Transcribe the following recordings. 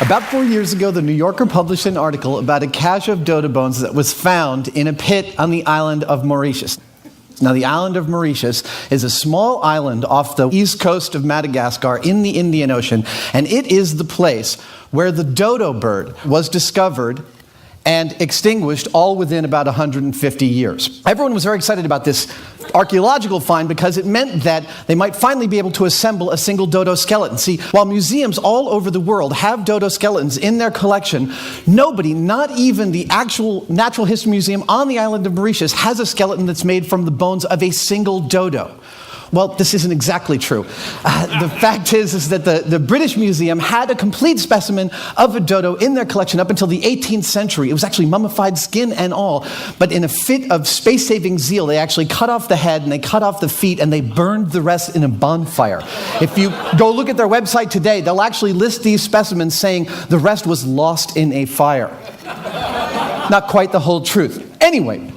About 4 years ago, the New Yorker published an article about a cache of dodo bones that was found in a pit on the island of Mauritius. Now, the island of Mauritius is a small island off the east coast of Madagascar in the Indian Ocean, and it is the place where the dodo bird was discovered and extinguished all within about 150 years. Everyone was very excited about this archaeological find because it meant that they might finally be able to assemble a single dodo skeleton. See, while museums all over the world have dodo skeletons in their collection, nobody, not even the actual Natural History Museum on the island of Mauritius, has a skeleton that's made from the bones of a single dodo. Well, this isn't exactly true. The fact is that the British Museum had a complete specimen of a dodo in their collection up until the 18th century. It was actually mummified, skin and all. But in a fit of space-saving zeal, they actually cut off the head and they cut off the feet and they burned the rest in a bonfire. If you go look at their website today, they'll actually list these specimens saying the rest was lost in a fire. Not quite the whole truth. Anyway,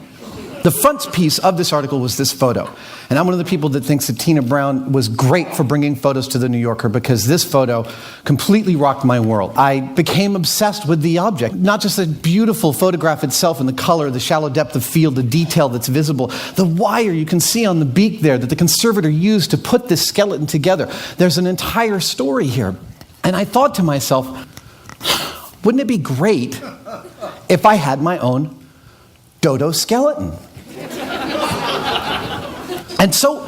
the frontispiece of this article was this photo. And I'm one of the people that thinks that Tina Brown was great for bringing photos to the New Yorker because this photo completely rocked my world. I became obsessed with the object. Not just the beautiful photograph itself and the color, the shallow depth of field, the detail that's visible, the wire you can see on the beak there that the conservator used to put this skeleton together. There's an entire story here. And I thought to myself, wouldn't it be great if I had my own dodo skeleton? And so,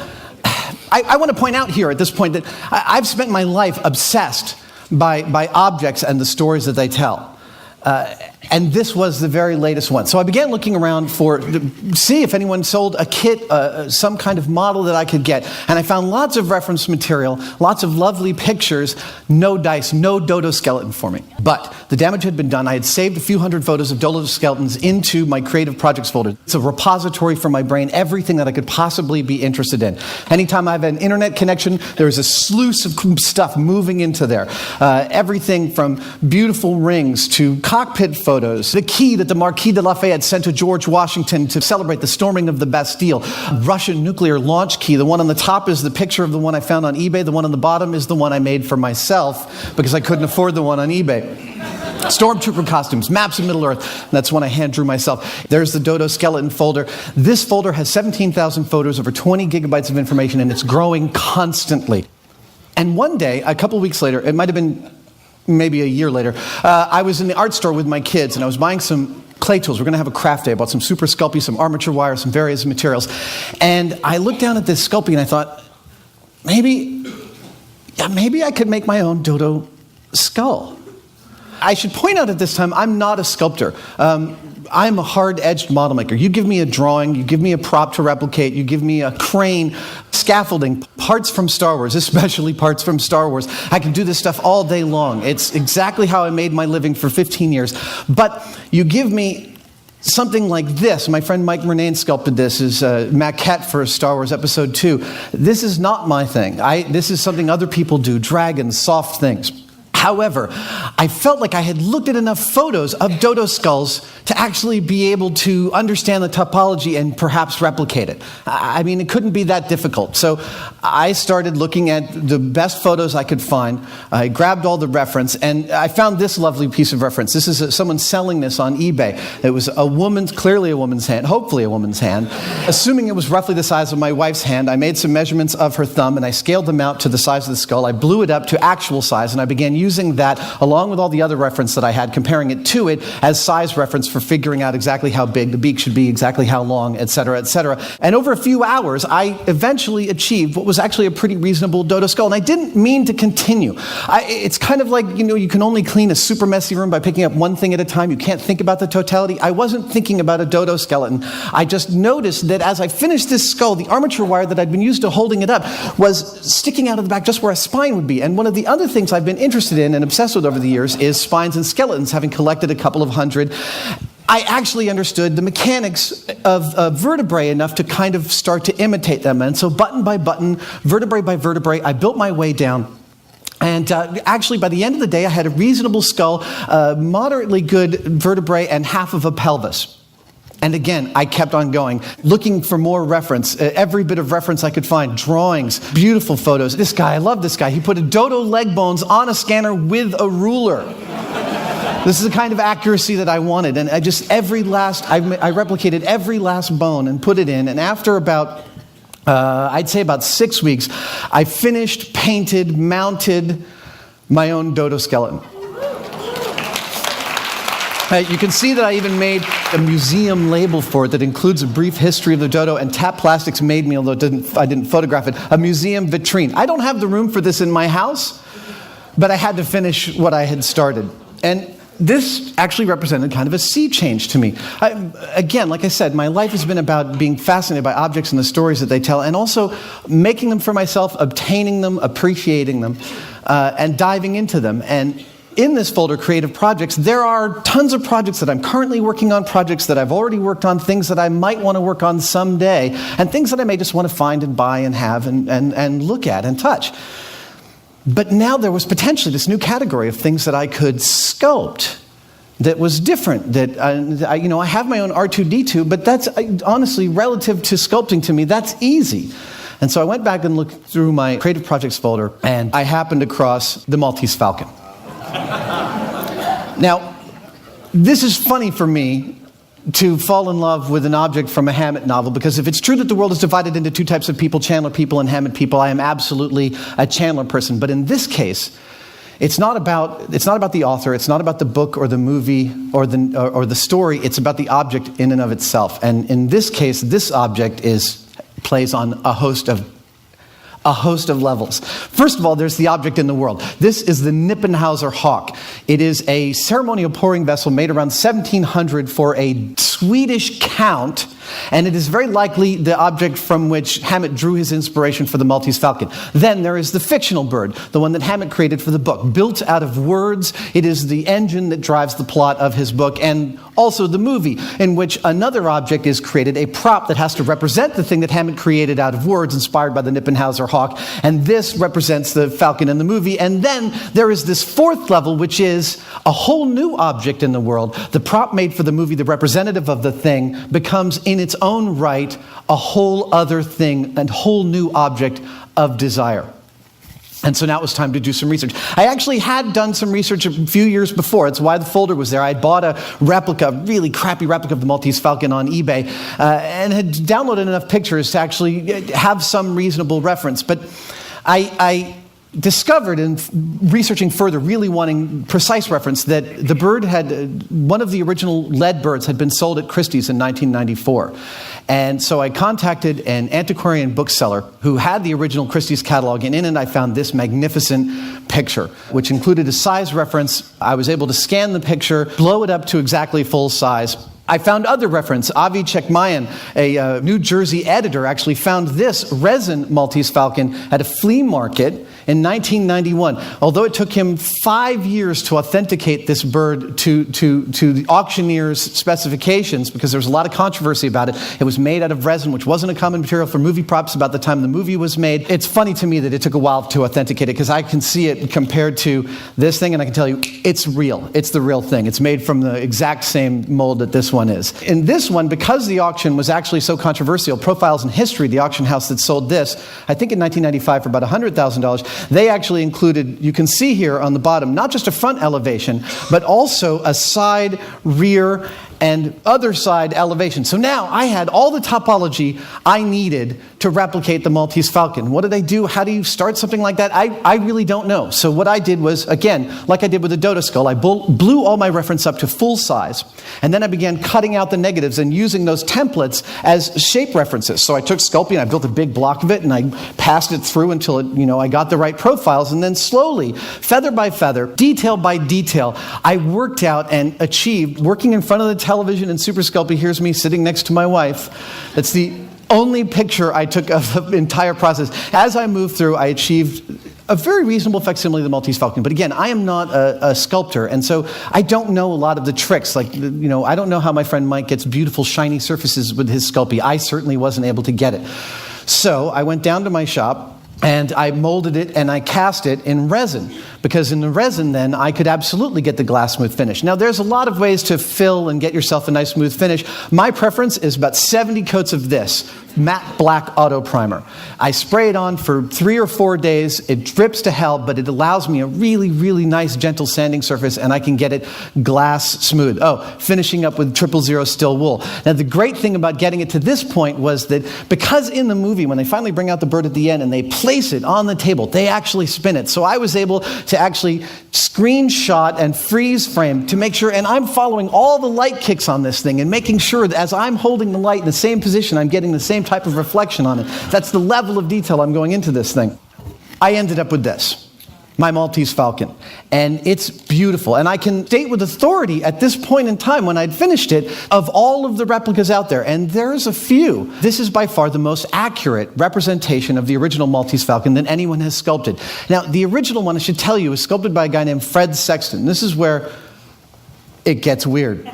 I want to point out here at this point that I've spent my life obsessed by objects and the stories that they tell. And this was the very latest one. So I began looking around to see if anyone sold a kit, some kind of model that I could get. And I found lots of reference material, lots of lovely pictures, no dice, no dodo skeleton for me. But the damage had been done. I had saved a few hundred photos of dodo skeletons into my creative projects folder. It's a repository for my brain, everything that I could possibly be interested in. Anytime I have an internet connection, there's a sluice of stuff moving into there. Everything from beautiful rings to cockpit photos, the key that the Marquis de Lafayette sent to George Washington to celebrate the storming of the Bastille, Russian nuclear launch key. The one on the top is the picture of the one I found on eBay. The one on the bottom is the one I made for myself because I couldn't afford the one on eBay. Stormtrooper costumes, maps of Middle-earth. That's one I hand drew myself. There's the dodo skeleton folder. This folder has 17,000 photos, over 20 gigabytes of information, and it's growing constantly. And one day, a couple weeks later, it might have been maybe a year later, I was in the art store with my kids and I was buying some clay tools. We're going to have a craft day. I bought some super Sculpey, some armature wire, some various materials. And I looked down at this Sculpey and I thought, maybe I could make my own dodo skull. I should point out at this time, I'm not a sculptor. I'm a hard-edged model maker. You give me a drawing, you give me a prop to replicate, you give me a crane, scaffolding, parts from Star Wars, especially parts from Star Wars. I can do this stuff all day long. It's exactly how I made my living for 15 years. But you give me something like this. My friend Mike Murnane sculpted this as a maquette for Star Wars Episode 2. This is not my thing. This is something other people do, dragons, soft things. However, I felt like I had looked at enough photos of dodo skulls to actually be able to understand the topology and perhaps replicate it. I mean, it couldn't be that difficult. So I started looking at the best photos I could find. I grabbed all the reference, and I found this lovely piece of reference. This is someone selling this on eBay. It was clearly a woman's hand, hopefully a woman's hand. Assuming it was roughly the size of my wife's hand, I made some measurements of her thumb, and I scaled them out to the size of the skull. I blew it up to actual size, and I began using that along with all the other reference that I had, comparing it to it as size reference for figuring out exactly how big the beak should be, exactly how long, etc., etc. And over a few hours, I eventually achieved what was actually a pretty reasonable dodo skull. And I didn't mean to continue. It's kind of like, you can only clean a super messy room by picking up one thing at a time. You can't think about the totality. I wasn't thinking about a dodo skeleton. I just noticed that as I finished this skull, the armature wire that I'd been used to holding it up was sticking out of the back just where a spine would be. And one of the other things I've been interested in and obsessed with over the years is spines and skeletons, having collected a couple of hundred. I actually understood the mechanics of vertebrae enough to kind of start to imitate them. And so button by button, vertebrae by vertebrae, I built my way down. And actually, by the end of the day, I had a reasonable skull, moderately good vertebrae, and half of a pelvis. And again, I kept on going, looking for more reference, every bit of reference I could find, drawings, beautiful photos. This guy, I love this guy. He put a dodo leg bones on a scanner with a ruler. This is the kind of accuracy that I wanted. And I replicated every last bone and put it in. And after about, I'd say about 6 weeks, I finished, painted, mounted my own dodo skeleton. You can see that I even made a museum label for it that includes a brief history of the dodo, and Tap Plastics made me, although I didn't photograph it, a museum vitrine. I don't have the room for this in my house, but I had to finish what I had started. And this actually represented kind of a sea change to me. Again, like I said, my life has been about being fascinated by objects and the stories that they tell, and also making them for myself, obtaining them, appreciating them, and diving into them. And in this folder, Creative Projects, there are tons of projects that I'm currently working on, projects that I've already worked on, things that I might want to work on someday, and things that I may just want to find and buy and have and look at and touch. But now there was potentially this new category of things that I could sculpt that was different. That I have my own R2-D2, but that's honestly, relative to sculpting to me, that's easy. And so I went back and looked through my Creative Projects folder, and I happened across the Maltese Falcon. Now, this is funny for me to fall in love with an object from a Hammett novel, because if it's true that the world is divided into two types of people, Chandler people and Hammett people, I am absolutely a Chandler person. But in this case, it's not about the author, it's not about the book or the movie or the story, it's about the object in and of itself. And in this case, this object plays on a host of levels. First of all, there's the object in the world. This is the Nippenhauser hawk. It is a ceremonial pouring vessel made around 1700 for a Swedish count, and it is very likely the object from which Hammett drew his inspiration for the Maltese Falcon. Then there is the fictional bird, the one that Hammett created for the book. Built out of words, it is the engine that drives the plot of his book, and also the movie, in which another object is created, a prop that has to represent the thing that Hammett created out of words, inspired by the Nippenhauser hawk, and this represents the falcon in the movie. And then there is this fourth level, which is a whole new object in the world. The prop made for the movie, the representative of the thing, becomes in its own right a whole other thing, a whole new object of desire. And so now it was time to do some research. I actually had done some research a few years before. That's why the folder was there. I bought a really crappy replica of the Maltese Falcon on eBay, and had downloaded enough pictures to actually have some reasonable reference. But I discovered in researching further, really wanting precise reference, that the bird one of the original lead birds had been sold at Christie's in 1994. And so I contacted an antiquarian bookseller who had the original Christie's catalog, and in it I found this magnificent picture, which included a size reference. I was able to scan the picture, blow it up to exactly full size. I found other reference. Avi Chekmayan, a New Jersey editor, actually found this resin Maltese Falcon at a flea market in 1991. Although it took him 5 years to authenticate this bird to the auctioneer's specifications, because there was a lot of controversy about it. It was made out of resin, which wasn't a common material for movie props about the time the movie was made. It's funny to me that it took a while to authenticate it, because I can see it compared to this thing, and I can tell you it's real. It's the real thing. It's made from the exact same mold that this one is. In this one, because the auction was actually so controversial, Profiles in History, the auction house that sold this, I think in 1995 for about $100,000, they actually included, you can see here on the bottom, not just a front elevation, but also a side, rear, and other side elevation. So now I had all the topology I needed to replicate the Maltese Falcon. What did I do? How do you start something like that? I really don't know. So what I did was, again, like I did with the dodo skull, I blew all my reference up to full size, and then I began cutting out the negatives and using those templates as shape references. So I took Sculpey and I built a big block of it, and I passed it through until I got the right profiles, and then slowly, feather by feather, detail by detail, I worked out and achieved, working in front of the television in Super Sculpey. Here's me sitting next to my wife. That's the only picture I took of the entire process. As I moved through, I achieved a very reasonable facsimile of the Maltese Falcon. But again, I am not a sculptor, and so I don't know a lot of the tricks. Like, I don't know how my friend Mike gets beautiful shiny surfaces with his Sculpey. I certainly wasn't able to get it. So I went down to my shop, and I molded it and I cast it in resin. because in the resin then I could absolutely get the glass smooth finish. Now there's a lot of ways to fill and get yourself a nice smooth finish. My preference is about 70 coats of this matte black auto primer. I spray it on for 3 or 4 days. It drips to hell, but it allows me a really, really nice gentle sanding surface, and I can get it glass smooth. Oh, finishing up with 000 still wool. Now the great thing about getting it to this point was that because in the movie when they finally bring out the bird at the end and they place it on the table, they actually spin it. So I was able to actually screenshot and freeze frame to make sure, and I'm following all the light kicks on this thing and making sure that as I'm holding the light in the same position, I'm getting the same type of reflection on it. That's the level of detail I'm going into this thing. I ended up with this, my Maltese Falcon, and it's beautiful. And I can state with authority at this point in time when I'd finished it, of all of the replicas out there, and there's a few, this is by far the most accurate representation of the original Maltese Falcon that anyone has sculpted. Now, the original one, I should tell you, was sculpted by a guy named Fred Sexton. This is where it gets weird.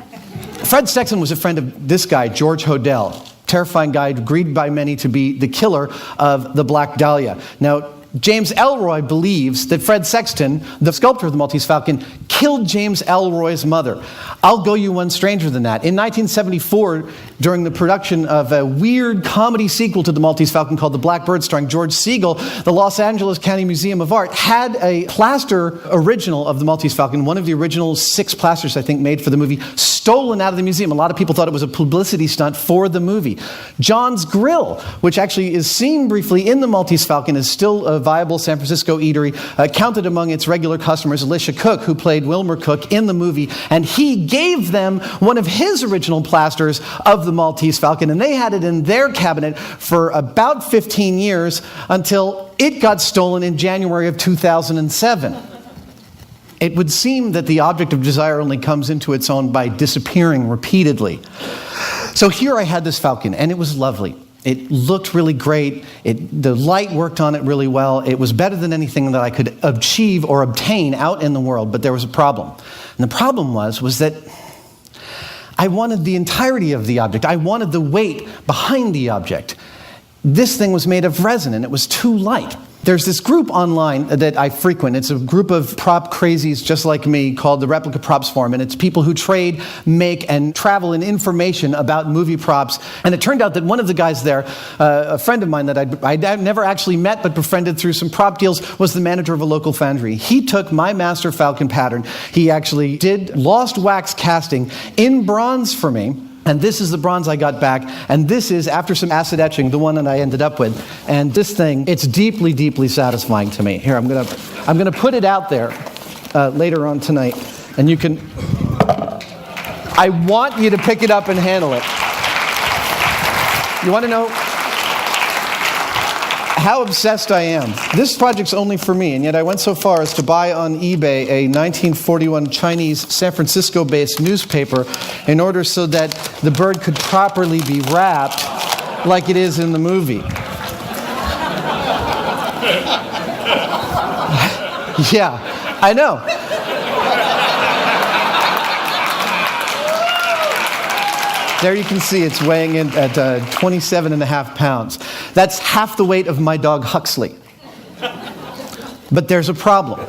Fred Sexton was a friend of this guy, George Hodel. Terrifying guy, agreed by many to be the killer of the Black Dahlia. Now, James Ellroy believes that Fred Sexton, the sculptor of the Maltese Falcon, killed James Ellroy's mother. I'll go you one stranger than that. In 1974, during the production of a weird comedy sequel to the Maltese Falcon called The Blackbird, starring George Segal, the Los Angeles County Museum of Art had a plaster original of the Maltese Falcon, one of the original 6 plasters, I think, made for the movie, stolen out of the museum. A lot of people thought it was a publicity stunt for the movie. John's Grill, which actually is seen briefly in the Maltese Falcon, is still a viable San Francisco eatery, counted among its regular customers Alicia Cook, who played Wilmer Cook in the movie, and he gave them one of his original plasters of the Maltese Falcon, and they had it in their cabinet for about 15 years until it got stolen in January of 2007. It would seem that the object of desire only comes into its own by disappearing repeatedly. So here I had this Falcon, and it was lovely. It looked really great. The light worked on it really well. It was better than anything that I could achieve or obtain out in the world, but there was a problem. And the problem was that I wanted the entirety of the object. I wanted the weight behind the object. This thing was made of resin, and it was too light. There's this group online that I frequent. It's a group of prop crazies just like me called the Replica Props Forum, and it's people who trade, make, and travel in information about movie props. And it turned out that one of the guys there, a friend of mine that I'd never actually met but befriended through some prop deals, was the manager of a local foundry. He took my Master Falcon pattern. He actually did lost wax casting in bronze for me. And this is the bronze I got back, and this is, after some acid etching, the one that I ended up with. And this thing, it's deeply, deeply satisfying to me. Here, I'm gonna put it out there later on tonight, and you can. I want you to pick it up and handle it. You want to know how obsessed I am? This project's only for me, and yet I went so far as to buy on eBay a 1941 Chinese San Francisco-based newspaper in order so that the bird could properly be wrapped like it is in the movie. Yeah, I know. There you can see it's weighing in at 27.5 pounds. That's half the weight of my dog Huxley. But there's a problem.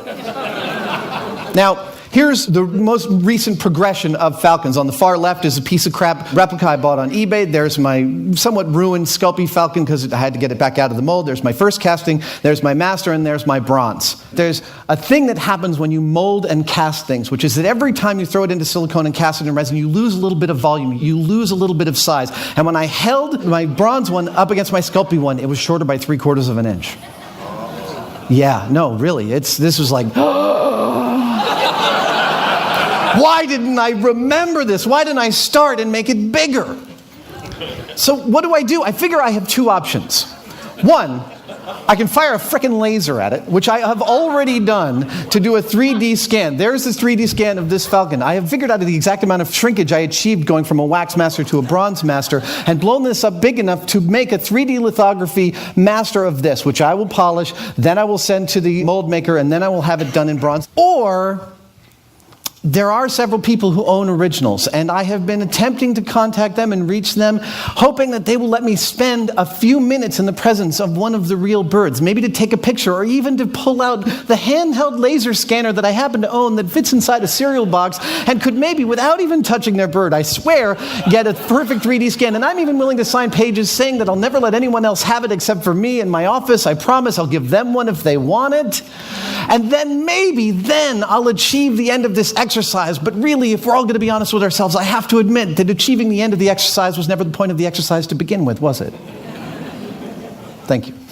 Now, here's the most recent progression of Falcons. On the far left is a piece of crap replica I bought on eBay. There's my somewhat ruined Sculpey Falcon because I had to get it back out of the mold. There's my first casting. There's my master, and there's my bronze. There's a thing that happens when you mold and cast things, which is that every time you throw it into silicone and cast it in resin, you lose a little bit of volume. You lose a little bit of size. And when I held my bronze one up against my Sculpey one, it was shorter by 3/4 of an inch. Yeah, no, really. This was like... Why didn't I remember this? Why didn't I start and make it bigger? So what do? I figure I have 2 options. One, I can fire a frickin' laser at it, which I have already done to do a 3D scan. There's this 3D scan of this Falcon. I have figured out the exact amount of shrinkage I achieved going from a wax master to a bronze master and blown this up big enough to make a 3D lithography master of this, which I will polish, then I will send to the mold maker, and then I will have it done in bronze. Or There are several people who own originals, and I have been attempting to contact them and reach them, hoping that they will let me spend a few minutes in the presence of one of the real birds, maybe to take a picture or even to pull out the handheld laser scanner that I happen to own that fits inside a cereal box and could maybe, without even touching their bird, I swear, get a perfect 3D scan. And I'm even willing to sign pages saying that I'll never let anyone else have it except for me in my office. I promise I'll give them one if they want it. And then maybe then I'll achieve the end of this exercise. But really, if we're all going to be honest with ourselves, I have to admit that achieving the end of the exercise was never the point of the exercise to begin with, was it? Thank you.